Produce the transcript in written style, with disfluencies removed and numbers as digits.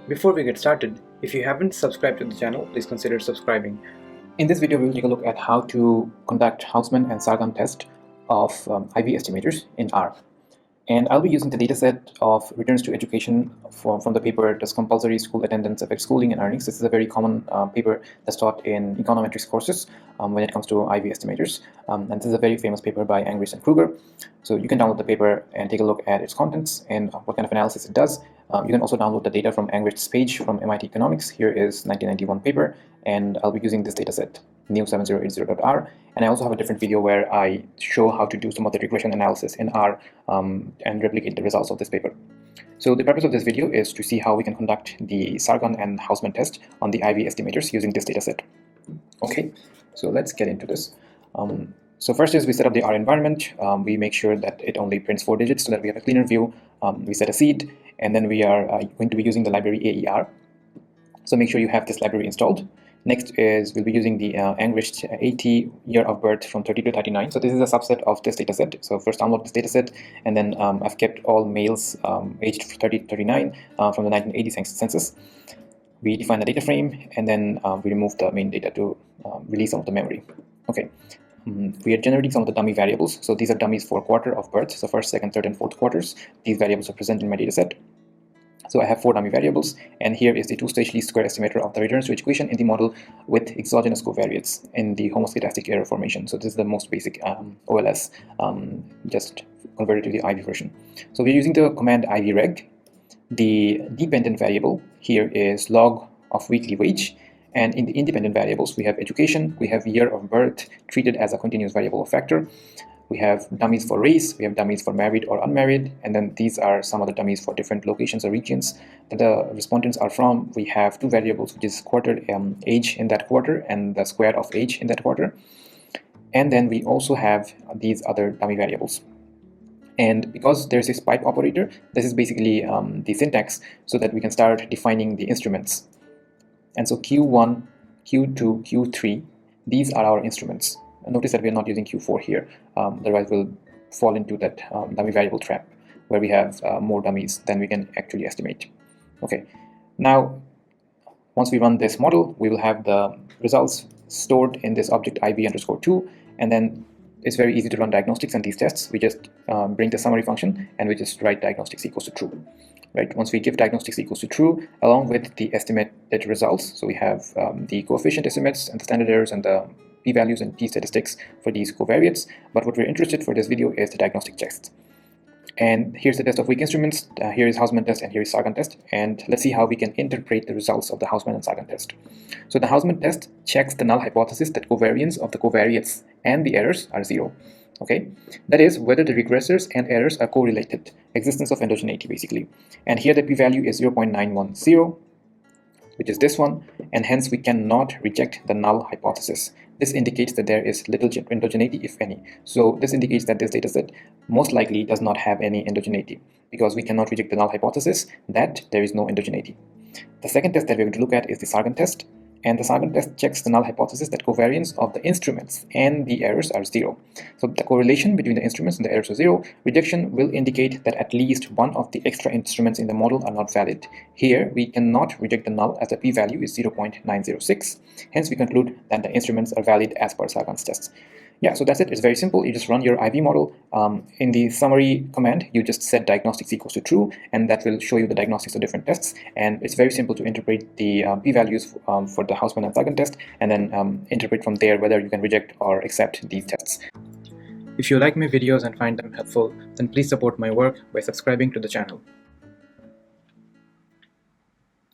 Before we get started, if you haven't subscribed to the channel, please consider subscribing. In this video, we will take a look at how to conduct Hausman and Sargan test of IV estimators in R. And I'll be using the dataset of returns to education from the paper Does Compulsory School Attendance Affect Schooling and Earnings? This is a very common paper that's taught in Econometrics courses when it comes to IV estimators. And this is a very famous paper by Angris and Kruger. So you can download the paper and take a look at its contents and what kind of analysis it does. You can also download the data from Angris' page from MIT Economics. Here is 1991 paper, and I'll be using this dataset, new7080.r. And I also have a different video where I show how to do some of the regression analysis in R and replicate the results of this paper. So the purpose of this video is to see how we can conduct the Sargan and Hausman test on the IV estimators using this dataset. Okay, so let's get into this. So first is we set up the R environment. We make sure that it only prints 4 digits so that we have a cleaner view. We set a seed, and then we are going to be using the library AER. So make sure you have this library installed. Next is we'll be using the Angris 80 year of birth from 30 to 39. So this is a subset of this dataset. So first download this dataset, and then I've kept all males aged 30 to 39 from the 1980 census. We define the data frame, and then we remove the main data to release some of the memory. Okay. We are generating some of the dummy variables. So these are dummies for quarter of birth. So first, second, third, and fourth quarters. These variables are present in my dataset. So I have 4 dummy variables, and here is the two-stage least square estimator of the returns to equation in the model with exogenous covariates in the homoscedastic error formation. So this is the most basic OLS, just converted to the IV version. So we're using the command ivreg. The dependent variable here is log of weekly wage, and in the independent variables we have education, we have year of birth treated as a continuous variable of factor. We have dummies for race, we have dummies for married or unmarried, and then these are some of the dummies for different locations or regions that the respondents are from. We have 2 variables, which is quarter age in that quarter and the square of age in that quarter. And then we also have these other dummy variables. And because there's this pipe operator, this is basically the syntax so that we can start defining the instruments. And so Q1, Q2, Q3, these are our instruments. Notice that we are not using Q4 here, otherwise we'll fall into that dummy variable trap where we have more dummies than we can actually estimate. Okay, now once we run this model, we will have the results stored in this object IV_2, and then it's very easy to run diagnostics and these tests. We just bring the summary function and we just write diagnostics equals to true. Right? Once we give diagnostics equals to true along with the estimated results, so we have the coefficient estimates and the standard errors and the p-values and p-statistics for these covariates, but what we're interested for this video is the diagnostic test. And here's the test of weak instruments. Here is Hausman test and here is Sargan test, and let's see how we can interpret the results of the Hausman and Sargan test. So the Hausman test checks the null hypothesis that covariance of the covariates and the errors are 0. Okay, that is whether the regressors and errors are correlated, existence of endogeneity basically. And here the p-value is 0.910, which is this one, and hence we cannot reject the null hypothesis. This indicates that there is little endogeneity, if any. So this indicates that this dataset most likely does not have any endogeneity, because we cannot reject the null hypothesis that there is no endogeneity. The second test that we're going to look at is the Sargan test, and the Sargan test checks the null hypothesis that covariance of the instruments and the errors are 0. So the correlation between the instruments and the errors are 0. Rejection will indicate that at least one of the extra instruments in the model are not valid. Here we cannot reject the null as the p-value is 0.906. Hence we conclude that the instruments are valid as per Sargan's tests. Yeah, so that's it. It's very simple. You just run your IV model. In the summary command, you just set diagnostics equals to true, and that will show you the diagnostics of different tests. And it's very simple to interpret the p-values for the Hausman and Sargan test, and then interpret from there whether you can reject or accept these tests. If you like my videos and find them helpful, then please support my work by subscribing to the channel.